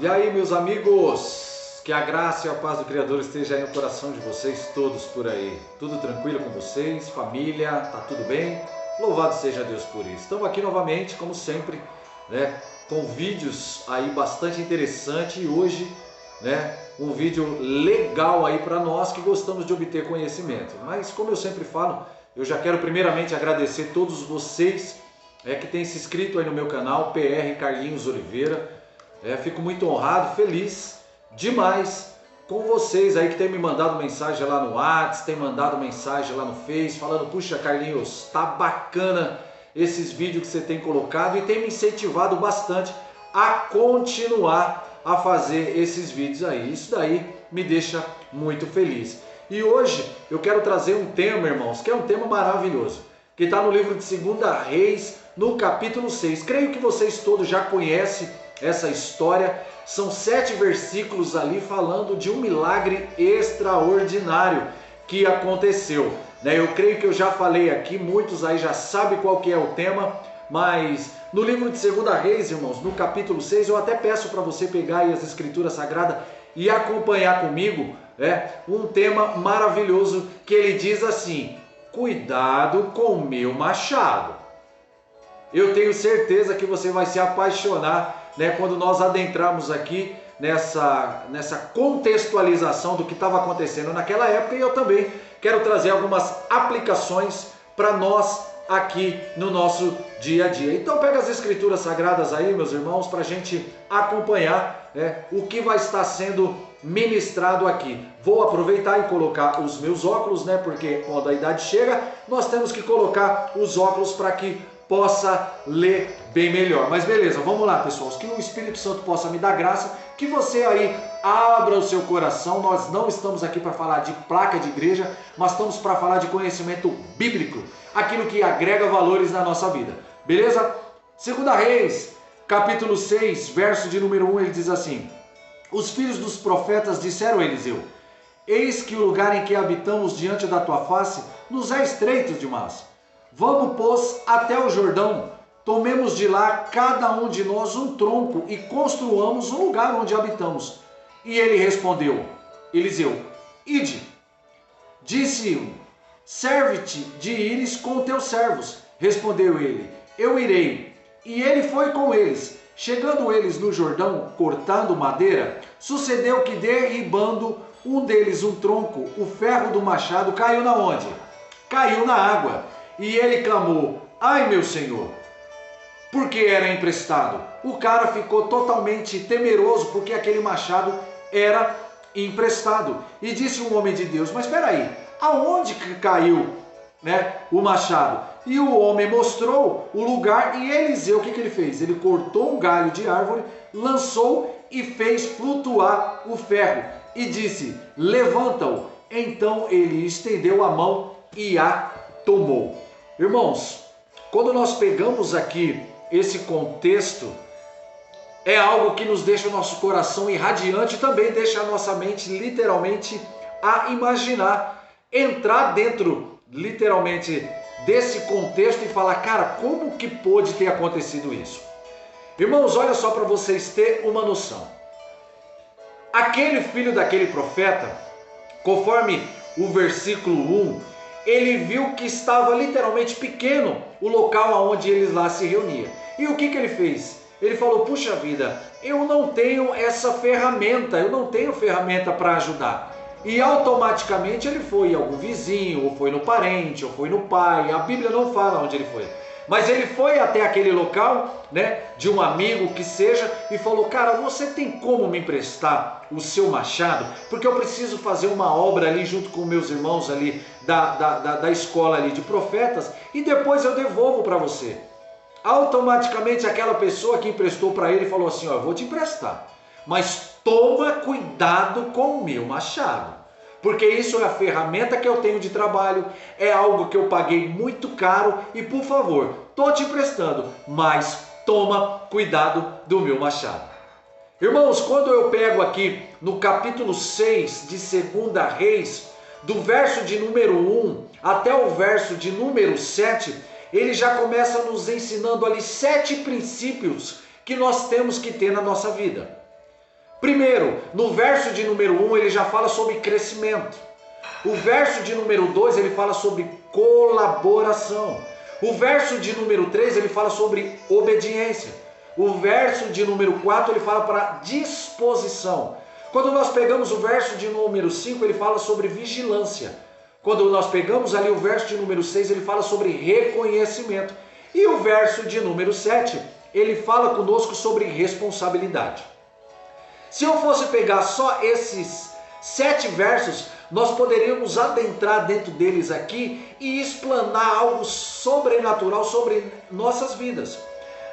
E aí, meus amigos, que a graça e a paz do Criador esteja aí no coração de vocês todos por aí. Tudo tranquilo com vocês? Família, tá tudo bem? Louvado seja Deus por isso. Estamos aqui novamente, como sempre, né, com vídeos aí bastante interessantes e hoje, né, um vídeo legal aí para nós que gostamos de obter conhecimento. Mas como eu sempre falo, eu já quero primeiramente agradecer todos vocês que têm se inscrito aí no meu canal, PR Carlinhos Oliveira. Fico muito honrado, feliz demais com vocês aí que tem me mandado mensagem lá no WhatsApp, tem mandado mensagem lá no Face, falando: puxa Carlinhos, tá bacana esses vídeos que você tem colocado, e tem me incentivado bastante a continuar a fazer esses vídeos aí. Isso daí me deixa muito feliz. E hoje eu quero trazer um tema, irmãos, que é um tema maravilhoso, que está no livro de 2 Reis, no capítulo 6. Creio que vocês todos já conhecem essa história. São 7 versículos ali falando de um milagre extraordinário que aconteceu. Eu creio que eu já falei aqui, muitos aí já sabem qual que é o tema, mas no livro de 2 Reis, irmãos, no capítulo 6, eu até peço para você pegar aí as escrituras sagradas e acompanhar comigo, um tema maravilhoso que ele diz assim: cuidado com o meu machado. Eu tenho certeza que você vai se apaixonar, quando nós adentrarmos aqui nessa contextualização do que estava acontecendo naquela época. E eu também quero trazer algumas aplicações para nós aqui no nosso dia a dia. Então pega as escrituras sagradas aí, meus irmãos, para a gente acompanhar o que vai estar sendo ministrado aqui. Vou aproveitar e colocar os meus óculos, porque quando a idade chega, nós temos que colocar os óculos para que possa ler bem melhor. Mas beleza, vamos lá, pessoal. Que o Espírito Santo possa me dar graça, que você aí abra o seu coração. Nós não estamos aqui para falar de placa de igreja, mas estamos para falar de conhecimento bíblico, aquilo que agrega valores na nossa vida. Beleza? 2 Reis, capítulo 6, verso de número 1, ele diz assim: os filhos dos profetas disseram a Eliseu: eis que o lugar em que habitamos diante da tua face nos é estreito demais. Vamos, pois, até o Jordão, tomemos de lá cada um de nós um tronco e construamos um lugar onde habitamos. E ele respondeu, Eliseu: ide. Disse-o: serve-te de ires com teus servos. Respondeu ele: eu irei. E ele foi com eles. Chegando eles no Jordão, cortando madeira, sucedeu que, derribando um deles um tronco, o ferro do machado caiu na onde? Caiu na água. E ele clamou: ai, meu senhor, porque era emprestado. O cara ficou totalmente temeroso porque aquele machado era emprestado. E disse um homem de Deus: mas espera aí, aonde que caiu o machado? E o homem mostrou o lugar. E Eliseu, o que ele fez? Ele cortou um galho de árvore, lançou e fez flutuar o ferro. E disse: levanta-o. Então ele estendeu a mão e a tomou. Irmãos, quando nós pegamos aqui esse contexto, é algo que nos deixa o nosso coração irradiante e também deixa a nossa mente literalmente a imaginar, entrar dentro literalmente desse contexto e falar: cara, como que pôde ter acontecido isso? Irmãos, olha só para vocês terem uma noção. Aquele filho daquele profeta, conforme o versículo 1, ele viu que estava literalmente pequeno o local onde eles lá se reuniam. E o que ele fez? Ele falou: puxa vida, eu não tenho essa ferramenta, eu não tenho ferramenta para ajudar. E automaticamente ele foi em algum vizinho, ou foi no parente, ou foi no pai. A Bíblia não fala onde ele foi. Mas ele foi até aquele local, de um amigo que seja, e falou: cara, você tem como me emprestar o seu machado? Porque eu preciso fazer uma obra ali junto com meus irmãos ali da escola ali de profetas, e depois eu devolvo para você. Automaticamente aquela pessoa que emprestou para ele falou assim: ó, eu vou te emprestar, mas toma cuidado com o meu machado. Porque isso é a ferramenta que eu tenho de trabalho, é algo que eu paguei muito caro e, por favor, estou te emprestando, mas toma cuidado do meu machado. Irmãos, quando eu pego aqui no capítulo 6 de 2 Reis, do verso de número 1 até o verso de número 7, ele já começa nos ensinando ali 7 princípios que nós temos que ter na nossa vida. Primeiro, no verso de número 1, ele já fala sobre crescimento. O verso de número 2, ele fala sobre colaboração. O verso de número 3, ele fala sobre obediência. O verso de número 4, ele fala para disposição. Quando nós pegamos o verso de número 5, ele fala sobre vigilância. Quando nós pegamos ali o verso de número 6, ele fala sobre reconhecimento. E o verso de número 7, ele fala conosco sobre responsabilidade. Se eu fosse pegar só esses 7 versos, nós poderíamos adentrar dentro deles aqui e explanar algo sobrenatural sobre nossas vidas.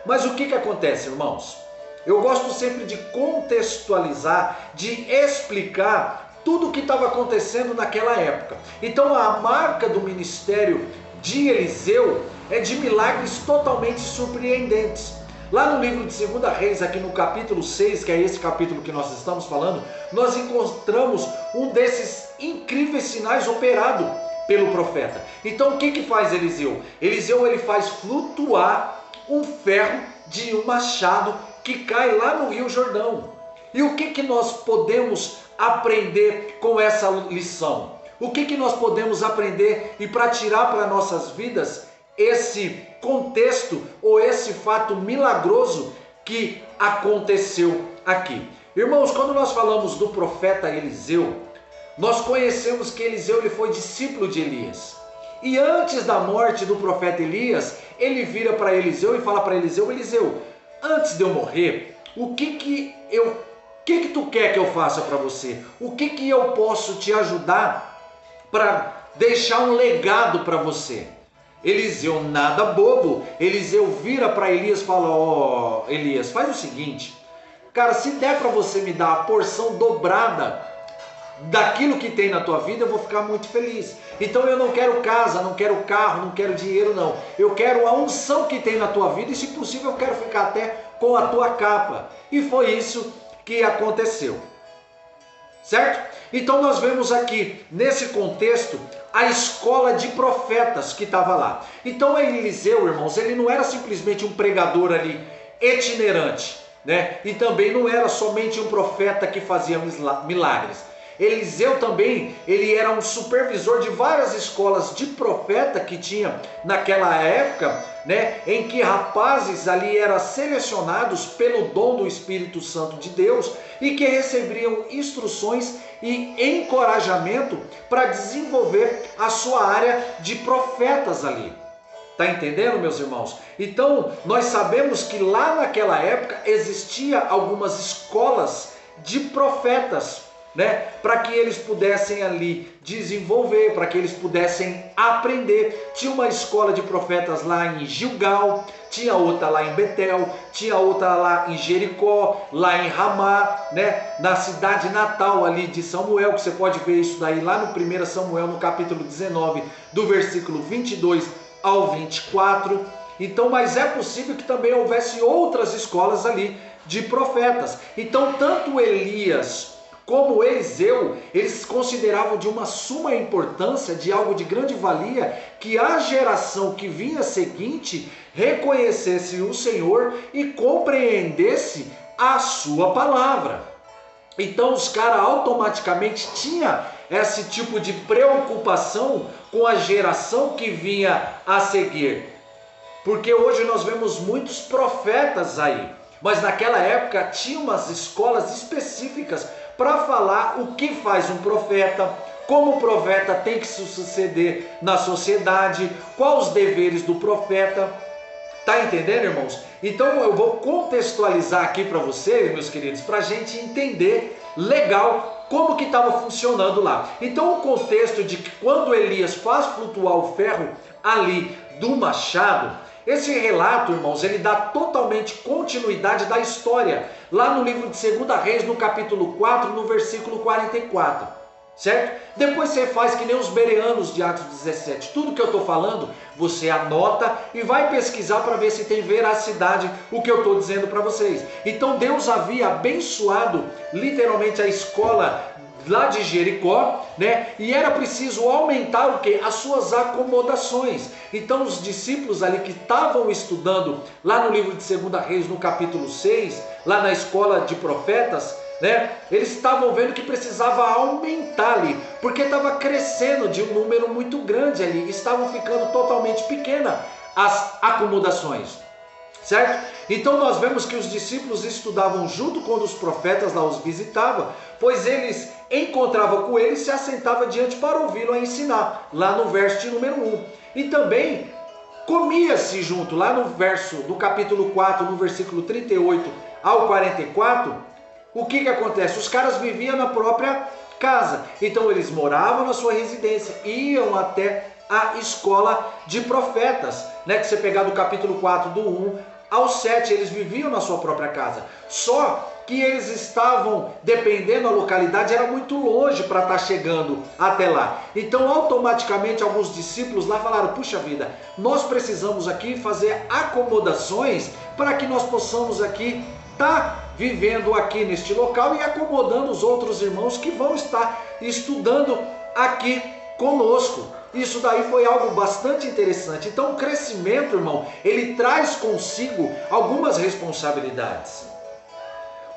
Mas o que acontece, irmãos? Eu gosto sempre de contextualizar, de explicar tudo o que estava acontecendo naquela época. Então a marca do ministério de Eliseu é de milagres totalmente surpreendentes. Lá no livro de 2 Reis, aqui no capítulo 6, que é esse capítulo que nós estamos falando, nós encontramos um desses incríveis sinais operado pelo profeta. Então o que faz Eliseu? Eliseu ele faz flutuar um ferro de um machado que cai lá no Rio Jordão. E o que nós podemos aprender com essa lição? O que nós podemos aprender e para tirar para nossas vidas esse contexto ou esse fato milagroso que aconteceu aqui? Irmãos, quando nós falamos do profeta Eliseu, nós conhecemos que Eliseu ele foi discípulo de Elias. E antes da morte do profeta Elias, ele vira para Eliseu e fala para Eliseu: Eliseu, antes de eu morrer, o que tu quer que eu faça para você? O que eu posso te ajudar para deixar um legado para você? Eliseu, nada bobo, Eliseu vira para Elias e fala: ó, Elias, faz o seguinte, cara, se der para você me dar a porção dobrada daquilo que tem na tua vida, eu vou ficar muito feliz. Então eu não quero casa, não quero carro, não quero dinheiro, não. Eu quero a unção que tem na tua vida e, se possível, eu quero ficar até com a tua capa. E foi isso que aconteceu. Certo? Então nós vemos aqui, nesse contexto, a escola de profetas que estava lá. Então Eliseu, irmãos, ele não era simplesmente um pregador ali itinerante, né? E também não era somente um profeta que fazia milagres. Eliseu também, ele era um supervisor de várias escolas de profeta que tinha naquela época, né, em que rapazes ali eram selecionados pelo dom do Espírito Santo de Deus e que recebiam instruções e encorajamento para desenvolver a sua área de profetas ali. Tá entendendo, meus irmãos? Então, nós sabemos que lá naquela época existia algumas escolas de profetas, né, para que eles pudessem ali desenvolver, para que eles pudessem aprender. Tinha uma escola de profetas lá em Gilgal, tinha outra lá em Betel, tinha outra lá em Jericó, lá em Ramá, né, na cidade natal ali de Samuel, que você pode ver isso daí lá no 1 Samuel, no capítulo 19, do versículo 22 ao 24. Então, mas é possível que também houvesse outras escolas ali de profetas. Então, tanto Elias como Eliseu, eles consideravam de uma suma importância, de algo de grande valia, que a geração que vinha seguinte reconhecesse o Senhor e compreendesse a sua palavra. Então os caras automaticamente tinham esse tipo de preocupação com a geração que vinha a seguir. Porque hoje nós vemos muitos profetas aí, mas naquela época tinha umas escolas específicas para falar o que faz um profeta, como o profeta tem que se suceder na sociedade, quais os deveres do profeta. Tá entendendo, irmãos? Então eu vou contextualizar aqui para vocês, meus queridos, para a gente entender legal como que estava funcionando lá. Então o contexto de que quando Elias faz flutuar o ferro ali do machado, esse relato, irmãos, ele dá totalmente continuidade da história, lá no livro de 2 Reis, no capítulo 4, no versículo 44, certo? Depois você faz que nem os bereanos de Atos 17, tudo que eu estou falando, você anota e vai pesquisar para ver se tem veracidade o que eu estou dizendo para vocês. Então Deus havia abençoado literalmente a escola lá de Jericó, né? E era preciso aumentar o que? As suas acomodações. Então os discípulos ali que estavam estudando lá no livro de 2 Reis, no capítulo 6, lá na escola de profetas, né? Eles estavam vendo que precisava aumentar ali, porque estava crescendo de um número muito grande ali, estavam ficando totalmente pequenas as acomodações, certo? Então nós vemos que os discípulos estudavam junto quando os profetas lá os visitavam, pois eles encontravam com ele e se assentava diante para ouvi-lo a ensinar, lá no verso de número 1. E também comia-se junto, lá no capítulo 4, no versículo 38 ao 44, o que acontece? Os caras viviam na própria casa, então eles moravam na sua residência, iam até a escola de profetas, né? Que você pegar do capítulo 4, do 1 ao 7, eles viviam na sua própria casa, só que eles estavam, dependendo da localidade, era muito longe para estar chegando até lá. Então automaticamente alguns discípulos lá falaram, puxa vida, nós precisamos aqui fazer acomodações para que nós possamos aqui estar vivendo aqui neste local e acomodando os outros irmãos que vão estar estudando aqui conosco. Isso daí foi algo bastante interessante. Então o crescimento, irmão, ele traz consigo algumas responsabilidades.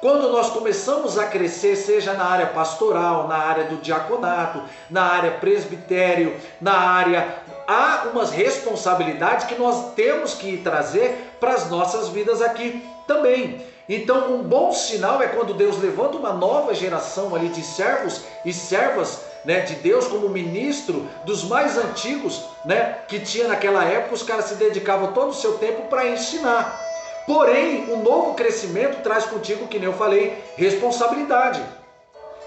Quando nós começamos a crescer, seja na área pastoral, na área do diaconato, na área presbitério, na área... há umas responsabilidades que nós temos que trazer para as nossas vidas aqui também. Então um bom sinal é quando Deus levanta uma nova geração ali de servos e servas, né, de Deus, como ministro dos mais antigos, né, que tinha naquela época. Os caras se dedicavam todo o seu tempo para ensinar. Porém, o novo crescimento traz contigo, que nem eu falei, responsabilidade.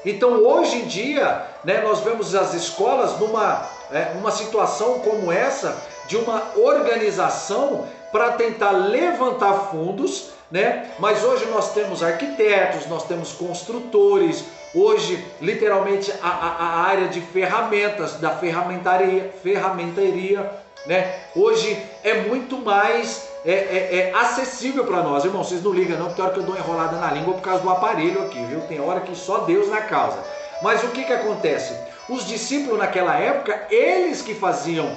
Então hoje em dia, né, nós vemos as escolas numa situação como essa, de uma organização para tentar levantar fundos, né? Mas hoje nós temos arquitetos, nós temos construtores, hoje literalmente a área de ferramentas, da ferramentaria, né? Hoje é muito mais acessível para nós. Irmão, vocês não ligam não, porque tem hora que eu dou enrolada na língua por causa do aparelho aqui, viu? Tem hora que só Deus na causa. Mas o que acontece? Os discípulos naquela época, eles que faziam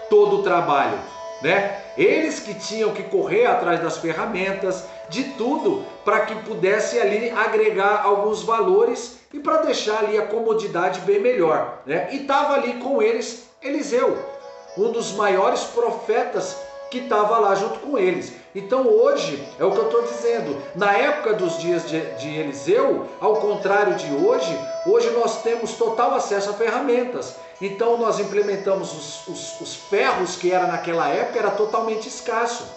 todo o trabalho, né? Eles que tinham que correr atrás das ferramentas, de tudo, para que pudesse ali agregar alguns valores e para deixar ali a comodidade bem melhor, né? E estava ali com eles Eliseu, um dos maiores profetas que estava lá junto com eles. Então hoje, é o que eu estou dizendo, na época dos dias de Eliseu, ao contrário de hoje nós temos total acesso a ferramentas. Então nós implementamos os ferros que era naquela época, era totalmente escasso.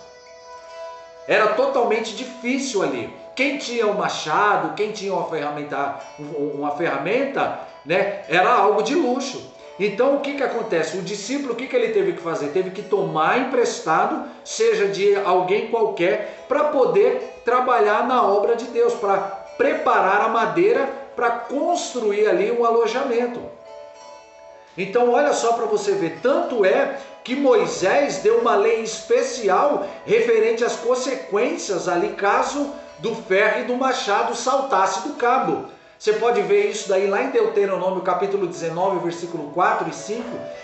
Era totalmente difícil ali. Quem tinha um machado, quem tinha uma ferramenta, né, era algo de luxo. Então o que acontece? O discípulo, o que ele teve que fazer? Teve que tomar emprestado, seja de alguém qualquer, para poder trabalhar na obra de Deus, para preparar a madeira para construir ali um alojamento. Então olha só para você ver, tanto é que Moisés deu uma lei especial referente às consequências ali caso do ferro e do machado saltasse do cabo. Você pode ver isso daí lá em Deuteronômio capítulo 19, versículo 4 e 5.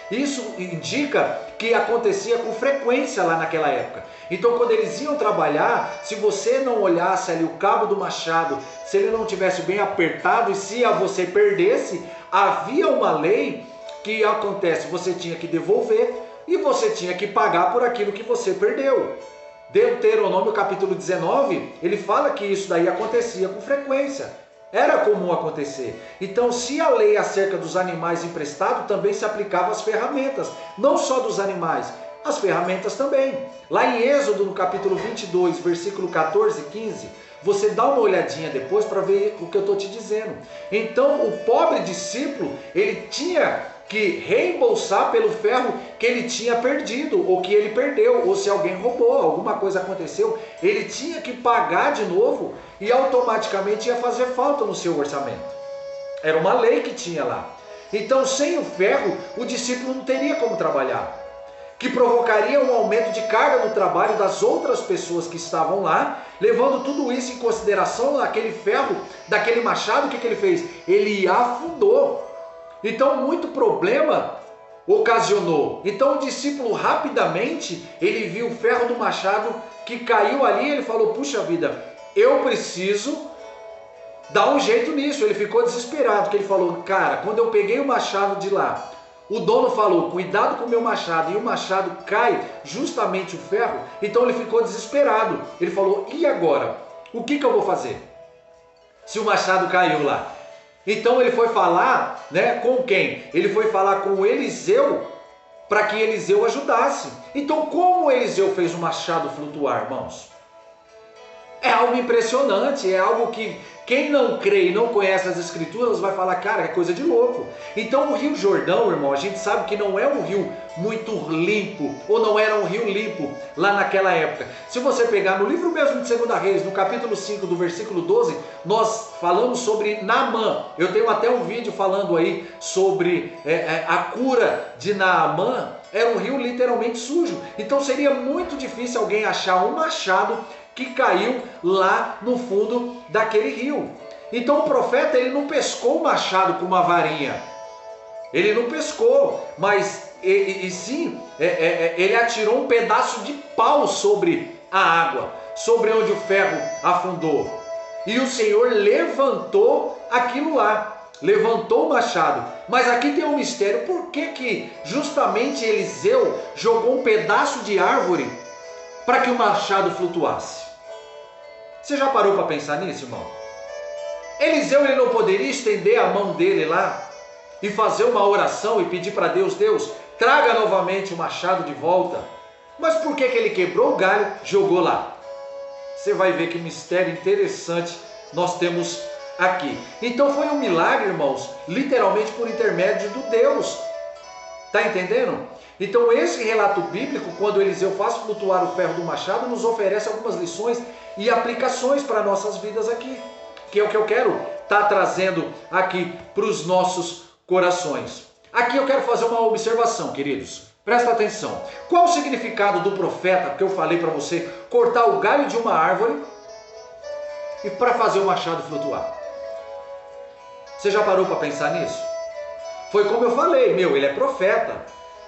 Isso indica que acontecia com frequência lá naquela época. Então quando eles iam trabalhar, se você não olhasse ali o cabo do machado, se ele não tivesse bem apertado e se você perdesse, havia uma lei que acontece, você tinha que devolver e você tinha que pagar por aquilo que você perdeu. Deuteronômio capítulo 19, ele fala que isso daí acontecia com frequência. Era comum acontecer. Então, se a lei acerca dos animais emprestados, também se aplicava às ferramentas, não só dos animais, as ferramentas também. Lá em Êxodo, no capítulo 22, versículo 14 e 15, você dá uma olhadinha depois para ver o que eu estou te dizendo. Então, o pobre discípulo, ele tinha que reembolsar pelo ferro que ele tinha perdido, ou que ele perdeu, ou se alguém roubou, alguma coisa aconteceu, ele tinha que pagar de novo e automaticamente ia fazer falta no seu orçamento. Era uma lei que tinha lá. Então, sem o ferro, o discípulo não teria como trabalhar, que provocaria um aumento de carga no trabalho das outras pessoas que estavam lá. Levando tudo isso em consideração, aquele ferro, daquele machado, o que ele fez? Ele afundou. Então muito problema ocasionou. Então o discípulo rapidamente, ele viu o ferro do machado que caiu ali, ele falou, puxa vida, eu preciso dá um jeito nisso. Ele ficou desesperado, porque ele falou, cara, quando eu peguei o machado de lá, o dono falou, cuidado com o meu machado, e o machado cai justamente o ferro. Então ele ficou desesperado. Ele falou, e agora? O que eu vou fazer? Se o machado caiu lá. Então ele foi falar, né, com quem? Ele foi falar com Eliseu, para que Eliseu ajudasse. Então como Eliseu fez o machado flutuar, irmãos? É algo impressionante, é algo que quem não crê e não conhece as escrituras vai falar, cara, é coisa de louco. Então o Rio Jordão, irmão, a gente sabe que não é um rio muito limpo, ou não era um rio limpo lá naquela época. Se você pegar no livro mesmo de 2 Reis, no capítulo 5, do versículo 12, nós falamos sobre Naamã. Eu tenho até um vídeo falando aí sobre a cura de Naamã. Era um rio literalmente sujo. Então seria muito difícil alguém achar um machado que caiu lá no fundo daquele rio. Então o profeta, ele não pescou o machado com uma varinha. Ele não pescou, mas sim, ele atirou um pedaço de pau sobre a água, sobre onde o ferro afundou. E o Senhor levantou aquilo lá, levantou o machado. Mas aqui tem um mistério, por que justamente Eliseu jogou um pedaço de árvore para que o machado flutuasse? Você já parou para pensar nisso, irmão? Eliseu, ele não poderia estender a mão dele lá e fazer uma oração e pedir para Deus, Deus, traga novamente o machado de volta. Mas por que ele quebrou o galho, jogou lá? Você vai ver que mistério interessante nós temos aqui. Então foi um milagre, irmãos, literalmente por intermédio do Deus. Tá entendendo? Então esse relato bíblico, quando Eliseu faz flutuar o ferro do machado, nos oferece algumas lições e aplicações para nossas vidas aqui, que é o que eu quero estar trazendo aqui para os nossos corações. Aqui eu quero fazer uma observação, queridos. Presta atenção. Qual o significado do profeta que eu falei para você cortar o galho de uma árvore e para fazer o machado flutuar? Você já parou para pensar nisso? Foi como eu falei, ele é profeta.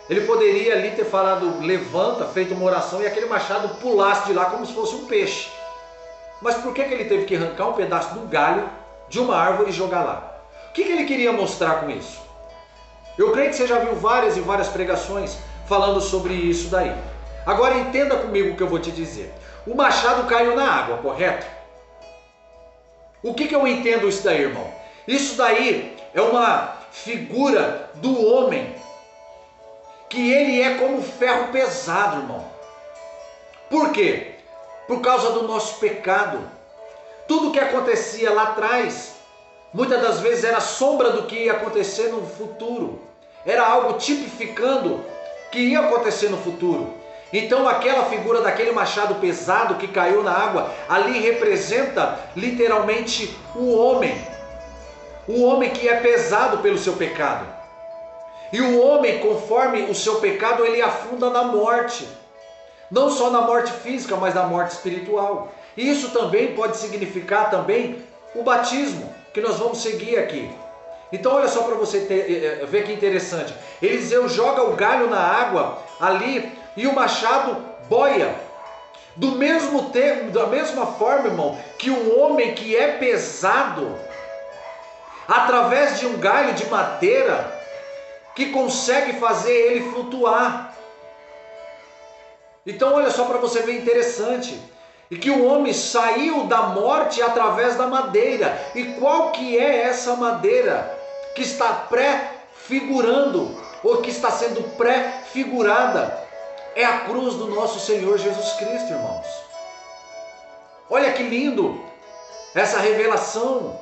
Ele poderia ali ter falado, levanta, feito uma oração e aquele machado pulasse de lá como se fosse um peixe. Mas por que ele teve que arrancar um pedaço do galho de uma árvore e jogar lá? O que ele queria mostrar com isso? Eu creio que você já viu várias e várias pregações falando sobre isso daí. Agora entenda comigo o que eu vou te dizer. O machado caiu na água, correto? O que eu entendo isso daí, irmão? Isso daí é uma figura do homem, que ele é como ferro pesado, irmão. Por quê? Por causa do nosso pecado. Tudo que acontecia lá atrás, muitas das vezes era sombra do que ia acontecer no futuro. Era algo tipificando que ia acontecer no futuro. Então aquela figura daquele machado pesado que caiu na água, ali representa literalmente o homem. O homem que é pesado pelo seu pecado. E o homem, conforme o seu pecado, ele afunda na morte. Não só na morte física, mas na morte espiritual. E isso também pode significar também o batismo, que nós vamos seguir aqui. Então olha só para você ver que interessante. Eliseu joga o galho na água ali e o machado boia. Do mesmo tempo, da mesma forma, irmão, que um homem que é pesado, através de um galho de madeira, que consegue fazer ele flutuar. Então olha só para você ver interessante. E que o homem saiu da morte através da madeira. E qual que é essa madeira que está pré-figurando, ou que está sendo pré-figurada? É a cruz do nosso Senhor Jesus Cristo, irmãos. Olha que lindo essa revelação.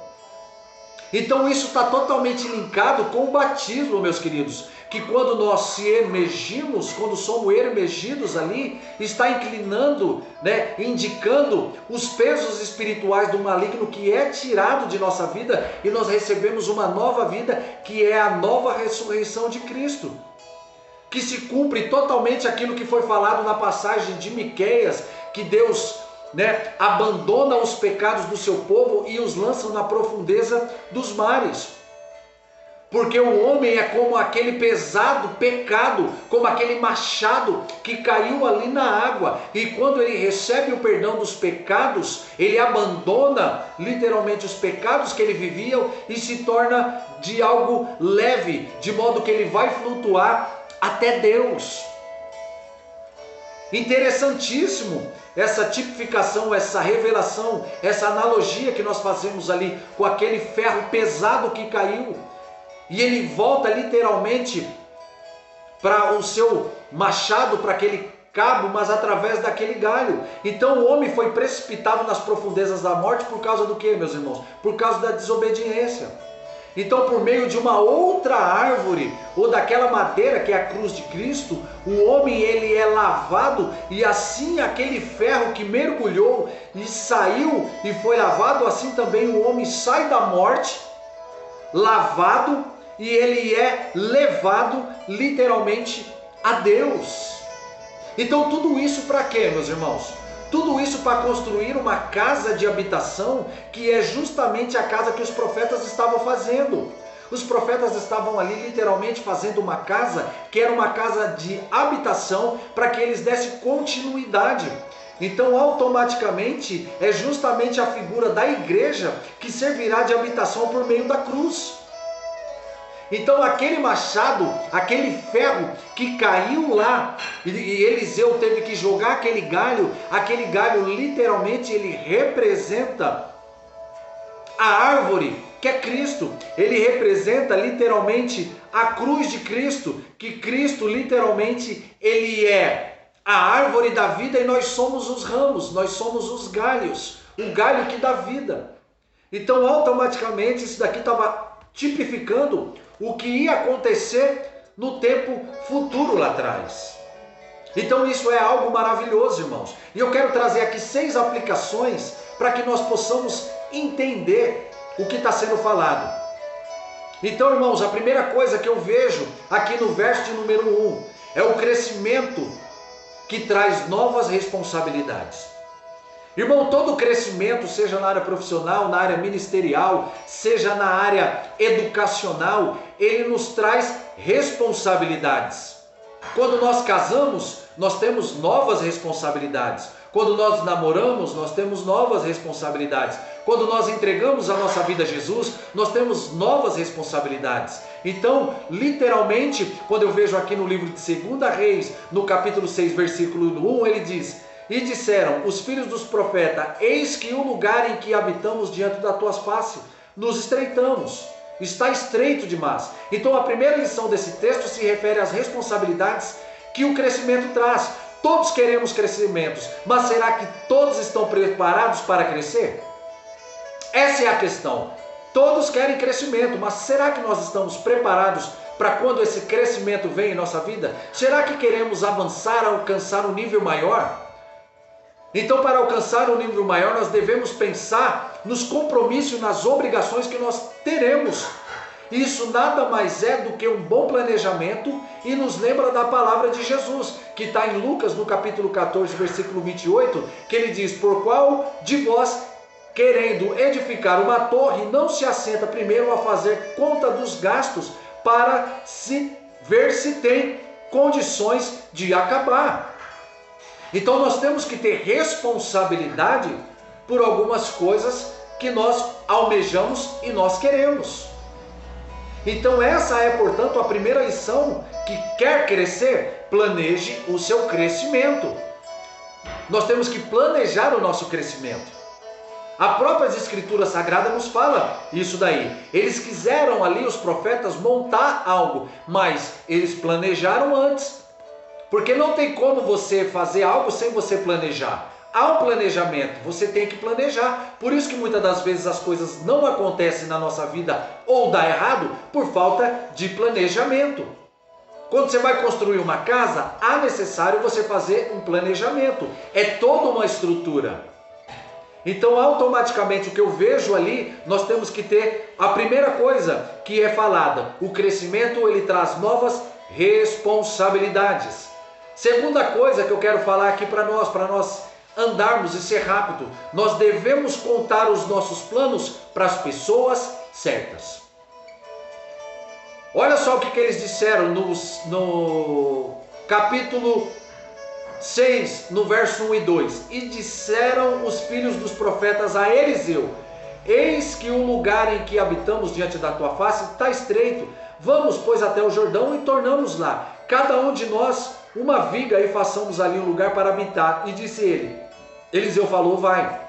Então isso está totalmente linkado com o batismo, meus queridos. Que quando nós se emergimos, quando somos emergidos ali, está inclinando, indicando os pesos espirituais do maligno que é tirado de nossa vida e nós recebemos uma nova vida, que é a nova ressurreição de Cristo. Que se cumpre totalmente aquilo que foi falado na passagem de Miqueias, que Deus abandona os pecados do seu povo e os lança na profundeza dos mares. Porque o homem é como aquele pesado pecado, como aquele machado que caiu ali na água. E quando ele recebe o perdão dos pecados, ele abandona literalmente os pecados que ele vivia e se torna de algo leve, de modo que ele vai flutuar até Deus. Interessantíssimo essa tipificação, essa revelação, essa analogia que nós fazemos ali com aquele ferro pesado que caiu. E ele volta literalmente para o seu machado, para aquele cabo, mas através daquele galho. Então o homem foi precipitado nas profundezas da morte por causa do que, meus irmãos? Por causa da desobediência. Então, por meio de uma outra árvore, ou daquela madeira que é a cruz de Cristo, o homem ele é lavado, e assim aquele ferro que mergulhou e saiu e foi lavado, assim também o homem sai da morte, lavado, e ele é levado literalmente a Deus. Então tudo isso para quê, meus irmãos? Tudo isso para construir uma casa de habitação, que é justamente a casa que os profetas estavam fazendo. Os profetas estavam ali literalmente fazendo uma casa, que era uma casa de habitação, para que eles dessem continuidade. Então automaticamente é justamente a figura da igreja que servirá de habitação por meio da cruz. Então aquele machado, aquele ferro que caiu lá, e Eliseu teve que jogar aquele galho literalmente ele representa a árvore que é Cristo. Ele representa literalmente a cruz de Cristo, que Cristo literalmente ele é a árvore da vida e nós somos os ramos, nós somos os galhos, o galho que dá vida. Então automaticamente isso daqui estava tipificando o que ia acontecer no tempo futuro lá atrás. Então isso é algo maravilhoso, irmãos. E eu quero trazer aqui 6 aplicações para que nós possamos entender o que está sendo falado. Então, irmãos, a primeira coisa que eu vejo aqui no verso de número 1 é o crescimento que traz novas responsabilidades. Irmão, todo crescimento, seja na área profissional, na área ministerial, seja na área educacional, ele nos traz responsabilidades. Quando nós casamos, nós temos novas responsabilidades. Quando nós namoramos, nós temos novas responsabilidades. Quando nós entregamos a nossa vida a Jesus, nós temos novas responsabilidades. Então, literalmente, quando eu vejo aqui no livro de 2 Reis, no capítulo 6, versículo 1, ele diz: e disseram os filhos dos profetas: eis que o lugar em que habitamos diante das tuas faces, nos estreitamos, está estreito demais. Então a primeira lição desse texto se refere às responsabilidades que o crescimento traz. Todos queremos crescimentos, mas será que todos estão preparados para crescer? Essa é a questão. Todos querem crescimento, mas será que nós estamos preparados para quando esse crescimento vem em nossa vida? Será que queremos avançar, alcançar um nível maior? Então, para alcançar um nível maior, nós devemos pensar nos compromissos, nas obrigações que nós teremos. Isso nada mais é do que um bom planejamento e nos lembra da palavra de Jesus, que está em Lucas, no capítulo 14, versículo 28, que ele diz: por qual de vós, querendo edificar uma torre, não se assenta primeiro a fazer conta dos gastos, para ver se tem condições de acabar. Então nós temos que ter responsabilidade por algumas coisas que nós almejamos e nós queremos. Então essa é, portanto, a primeira lição: que quer crescer, planeje o seu crescimento. Nós temos que planejar o nosso crescimento. A própria Escritura Sagrada nos fala isso daí. Eles quiseram ali, os profetas, montar algo, mas eles planejaram antes. Porque não tem como você fazer algo sem você planejar. Há um planejamento, você tem que planejar. Por isso que muitas das vezes as coisas não acontecem na nossa vida ou dá errado por falta de planejamento. Quando você vai construir uma casa, é necessário você fazer um planejamento. É toda uma estrutura. Então automaticamente o que eu vejo ali, nós temos que ter a primeira coisa que é falada: o crescimento ele traz novas responsabilidades. Segunda coisa que eu quero falar aqui para nós andarmos e ser rápido: nós devemos contar os nossos planos para as pessoas certas. Olha só o que eles disseram no capítulo 6, no verso 1 e 2. E disseram os filhos dos profetas a Eliseu: eis que o lugar em que habitamos diante da tua face está estreito. Vamos, pois, até o Jordão e tornamos lá, cada um de nós, uma viga, e façamos ali um lugar para habitar. E disse ele. Eliseu falou: vai.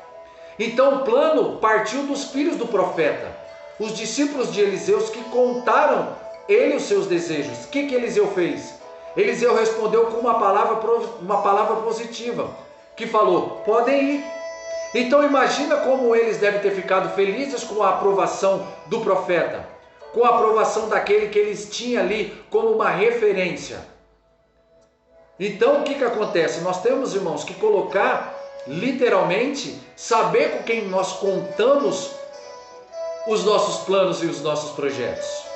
Então o plano partiu dos filhos do profeta, os discípulos de Eliseu, que contaram ele os seus desejos. O que Eliseu fez? Eliseu respondeu com uma palavra positiva, que falou: podem ir. Então imagina como eles devem ter ficado felizes com a aprovação do profeta, com a aprovação daquele que eles tinham ali como uma referência. Então o que acontece? Nós temos, irmãos, que colocar, literalmente, saber com quem nós contamos os nossos planos e os nossos projetos.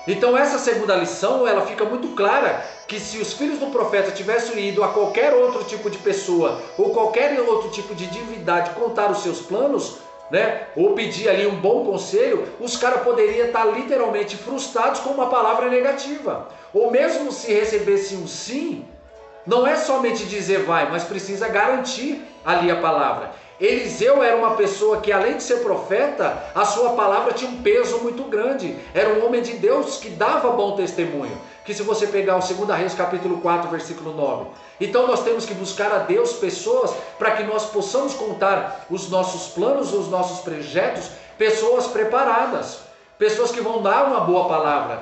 Então essa segunda lição, ela fica muito clara, que se os filhos do profeta tivessem ido a qualquer outro tipo de pessoa, ou qualquer outro tipo de divindade contar os seus planos, né, ou pedir ali um bom conselho, os caras poderiam estar literalmente frustrados com uma palavra negativa. Ou mesmo se recebessem um sim, não é somente dizer vai, mas precisa garantir ali a palavra. Eliseu era uma pessoa que, além de ser profeta, a sua palavra tinha um peso muito grande. Era um homem de Deus que dava bom testemunho. Que se você pegar o 2 Reis capítulo 4, versículo 9. Então nós temos que buscar a Deus pessoas para que nós possamos contar os nossos planos, os nossos projetos, pessoas preparadas. Pessoas que vão dar uma boa palavra,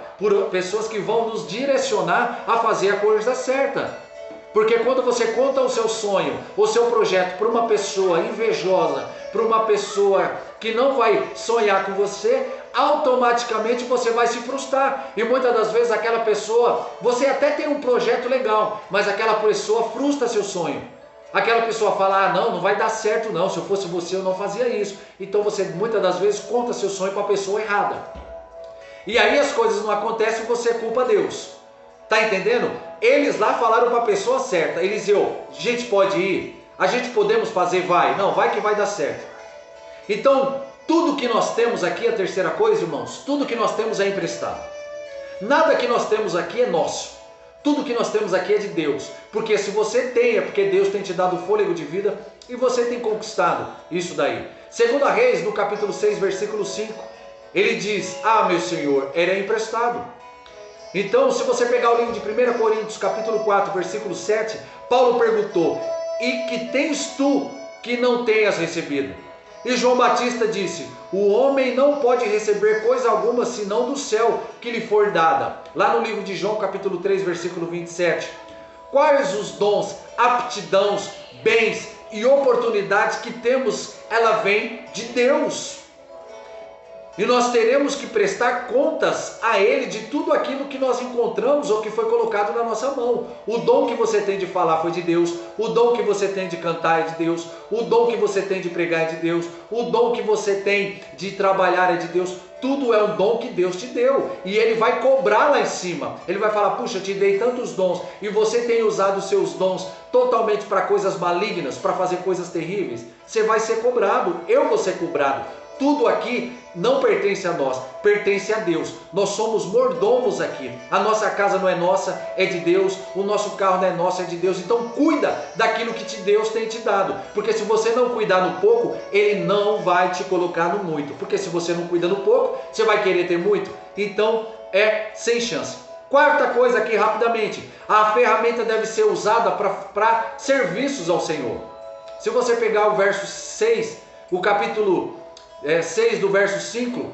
pessoas que vão nos direcionar a fazer a coisa certa. Porque quando você conta o seu sonho, o seu projeto para uma pessoa invejosa, para uma pessoa que não vai sonhar com você, automaticamente você vai se frustrar. E muitas das vezes aquela pessoa, você até tem um projeto legal, mas aquela pessoa frustra seu sonho. Aquela pessoa fala: ah, não vai dar certo não, se eu fosse você eu não fazia isso. Então você muitas das vezes conta seu sonho para a pessoa errada. E aí as coisas não acontecem e você culpa Deus. Tá entendendo? Eles lá falaram para a pessoa certa: Eliseu, a gente pode ir? A gente podemos fazer? Vai. Não, vai que vai dar certo. Então, tudo que nós temos aqui, a terceira coisa, irmãos, tudo que nós temos é emprestado. Nada que nós temos aqui é nosso. Tudo que nós temos aqui é de Deus. Porque se você tem, é porque Deus tem te dado fôlego de vida e você tem conquistado isso daí. 2 Reis, no capítulo 6, versículo 5, ele diz: ah, meu Senhor, era emprestado. Então, se você pegar o livro de 1 Coríntios, capítulo 4, versículo 7, Paulo perguntou: e que tens tu que não tenhas recebido? E João Batista disse: o homem não pode receber coisa alguma senão do céu que lhe for dada. Lá no livro de João, capítulo 3, versículo 27. Quais os dons, aptidões, bens e oportunidades que temos? Ela vem de Deus. E nós teremos que prestar contas a Ele de tudo aquilo que nós encontramos ou que foi colocado na nossa mão. O dom que você tem de falar foi de Deus. O dom que você tem de cantar é de Deus. O dom que você tem de pregar é de Deus. O dom que você tem de trabalhar é de Deus. Tudo é um dom que Deus te deu. E Ele vai cobrar lá em cima. Ele vai falar: puxa, eu te dei tantos dons e você tem usado os seus dons totalmente para coisas malignas, para fazer coisas terríveis. Você vai ser cobrado. Eu vou ser cobrado. Tudo aqui não pertence a nós, pertence a Deus. Nós somos mordomos aqui. A nossa casa não é nossa, é de Deus. O nosso carro não é nosso, é de Deus. Então cuida daquilo que Deus tem te dado. Porque se você não cuidar no pouco, Ele não vai te colocar no muito. Porque se você não cuida no pouco, você vai querer ter muito. Então é sem chance. Quarta coisa aqui, rapidamente: a ferramenta deve ser usada para serviços ao Senhor. Se você pegar o verso 6, o capítulo 6 do verso 5,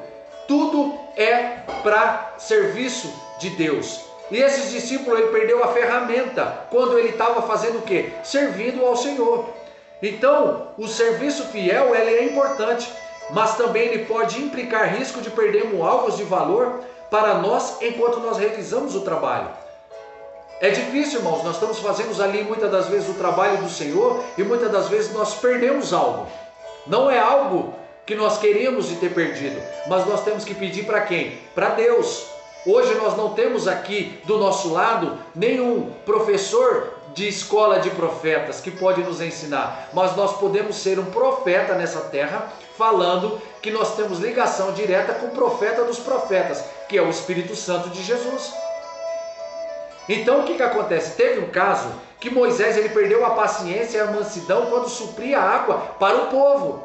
tudo é para serviço de Deus. E esses discípulos, ele perdeu a ferramenta quando ele estava fazendo o quê? Servindo ao Senhor. Então, o serviço fiel, ele é importante, mas também ele pode implicar risco de perdermos algo de valor para nós enquanto nós realizamos o trabalho. É difícil, irmãos, nós estamos fazendo ali muitas das vezes o trabalho do Senhor e muitas das vezes nós perdemos algo. Não é algo que nós queríamos de ter perdido, mas nós temos que pedir para quem? Para Deus. Hoje nós não temos aqui do nosso lado nenhum professor de escola de profetas que pode nos ensinar, mas nós podemos ser um profeta nessa terra, falando que nós temos ligação direta com o profeta dos profetas, que é o Espírito Santo de Jesus. Então o que acontece? Teve um caso que Moisés ele perdeu a paciência e a mansidão quando supria água para o povo.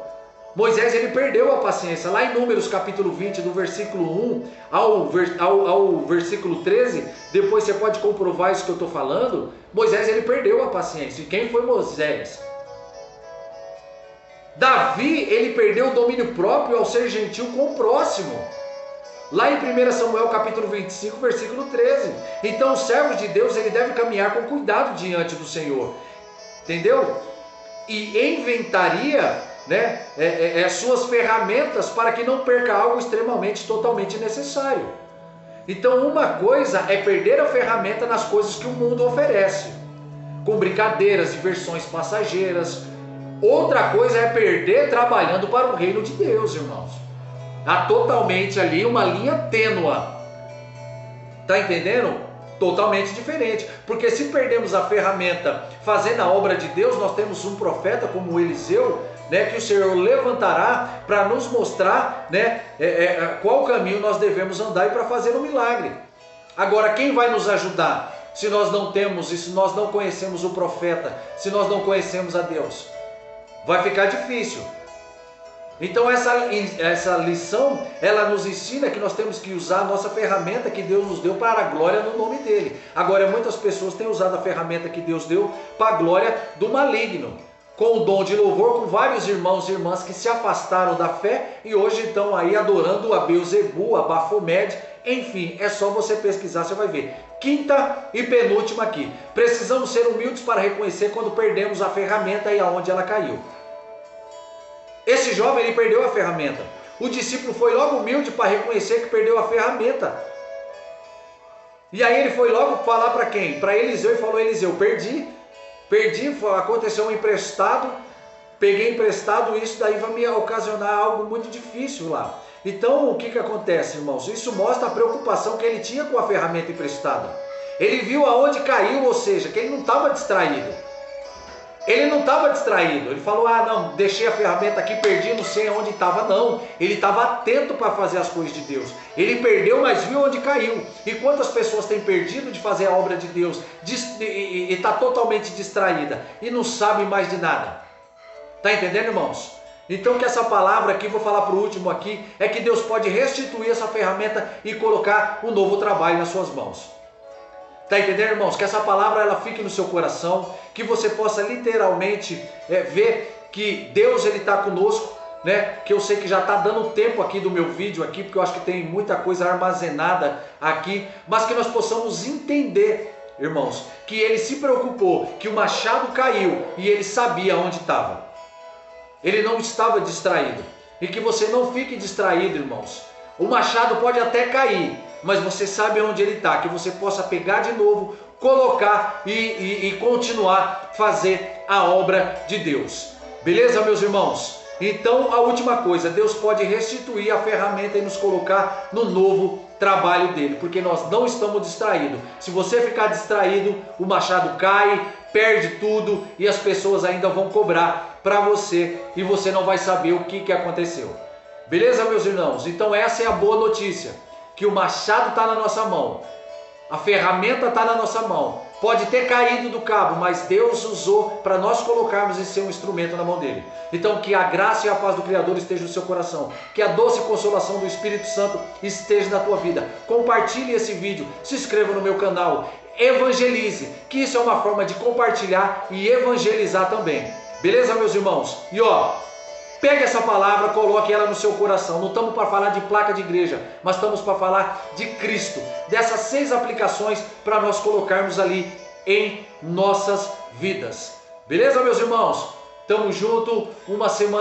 Moisés ele perdeu a paciência. Lá em Números capítulo 20, do versículo 1 ao versículo 13, depois você pode comprovar isso que eu estou falando. Moisés ele perdeu a paciência. E quem foi Moisés? Davi ele perdeu o domínio próprio ao ser gentil com o próximo. Lá em 1 Samuel capítulo 25, versículo 13. Então o servo de Deus ele deve caminhar com cuidado diante do Senhor. Entendeu? E inventaria, né, suas ferramentas para que não perca algo extremamente, totalmente necessário. Então uma coisa é perder a ferramenta nas coisas que o mundo oferece, com brincadeiras, diversões passageiras. Outra coisa é perder trabalhando para o reino de Deus, irmãos. Há totalmente ali uma linha tênua. Está entendendo? Totalmente diferente. Porque se perdemos a ferramenta fazendo a obra de Deus, nós temos um profeta como Eliseu, né, que o Senhor levantará para nos mostrar, né, qual caminho nós devemos andar e para fazer um milagre. Agora, quem vai nos ajudar se nós não temos e se nós não conhecemos o profeta, se nós não conhecemos a Deus? Vai ficar difícil. Então essa lição, ela nos ensina que nós temos que usar a nossa ferramenta que Deus nos deu para a glória no nome dele. Agora muitas pessoas têm usado a ferramenta que Deus deu para a glória do maligno, com o dom de louvor, com vários irmãos e irmãs que se afastaram da fé e hoje estão aí adorando a Beelzebu, a Baphomet. Enfim, é só você pesquisar, você vai ver. Quinta e penúltima aqui. Precisamos ser humildes para reconhecer quando perdemos a ferramenta e aonde ela caiu. Esse jovem ele perdeu a ferramenta. O discípulo foi logo humilde para reconhecer que perdeu a ferramenta. E aí ele foi logo falar para quem? Para Eliseu, e falou: Eliseu, perdi, aconteceu um emprestado, peguei emprestado, isso daí vai me ocasionar algo muito difícil lá. Então o que acontece, irmãos? Isso mostra a preocupação que ele tinha com a ferramenta emprestada. Ele viu aonde caiu, ou seja, que ele não estava distraído. Ele não estava distraído, ele falou: ah não, deixei a ferramenta aqui, perdi, não sei onde estava. Não, ele estava atento para fazer as coisas de Deus. Ele perdeu, mas viu onde caiu. E quantas pessoas têm perdido de fazer a obra de Deus e está totalmente distraída e não sabe mais de nada? Está entendendo, irmãos? Então que essa palavra aqui, vou falar para o último aqui, é que Deus pode restituir essa ferramenta e colocar um novo trabalho nas suas mãos. Está entendendo, irmãos? Que essa palavra ela fique no seu coração, que você possa literalmente ver que Deus ele está conosco, né? Que eu sei que já está dando tempo aqui do meu vídeo aqui, porque eu acho que tem muita coisa armazenada aqui, mas que nós possamos entender, irmãos, que ele se preocupou, que o machado caiu e ele sabia onde estava. Ele não estava distraído. E que você não fique distraído, irmãos. O machado pode até cair, mas você sabe onde ele está, que você possa pegar de novo, colocar e continuar a fazer a obra de Deus. Beleza, meus irmãos? Então a última coisa, Deus pode restituir a ferramenta e nos colocar no novo trabalho dele, porque nós não estamos distraídos. Se você ficar distraído, o machado cai, perde tudo e as pessoas ainda vão cobrar para você e você não vai saber o que aconteceu. Beleza, meus irmãos? Então essa é a boa notícia, que o machado está na nossa mão, a ferramenta está na nossa mão, pode ter caído do cabo, mas Deus usou para nós colocarmos e ser um instrumento na mão dele. Então que a graça e a paz do Criador esteja no seu coração, que a doce consolação do Espírito Santo esteja na tua vida. Compartilhe esse vídeo, se inscreva no meu canal, evangelize, que isso é uma forma de compartilhar e evangelizar também. Beleza, meus irmãos? E pegue essa palavra, coloque ela no seu coração. Não estamos para falar de placa de igreja, mas estamos para falar de Cristo. Dessas 6 aplicações para nós colocarmos ali em nossas vidas. Beleza, meus irmãos? Tamo junto, uma semana